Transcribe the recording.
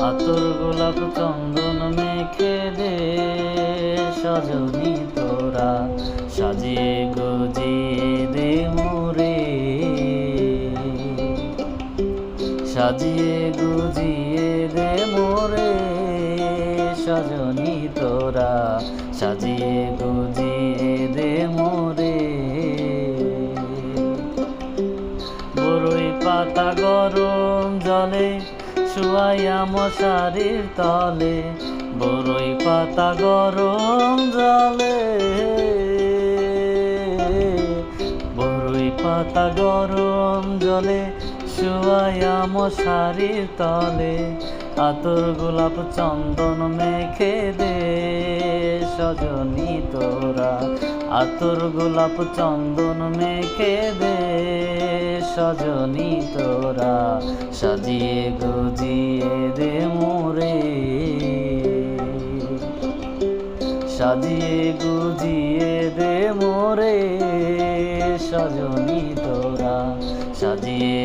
আতর গোলাপ চন্দন মেখে দে সজনী তোরা, সাজিয়ে গুজিয়ে দে মোরে, সাজিয়ে গুজিয়ে দে মোরে সজনী তোরা, সাজিয়ে গুজিয়ে দে মোরে। বরই পাতা গরম জলে শুয়াইয়া মশারির তলে, বরই পাতা গরম জলে, বরই পাতা গরম জলে শুয়াইয়া মশারির তলে, আতর গোলাপ চন্দন মেখে দে সজনী তোরা, আতর গোলাপ চন্দন মেখে দে সজনী তোরা, সাজিয়ে গুজিয়ে দে মোরে, সাজিয়ে গুজিয়ে দে মোরে সজনী তোরা, সাজিয়ে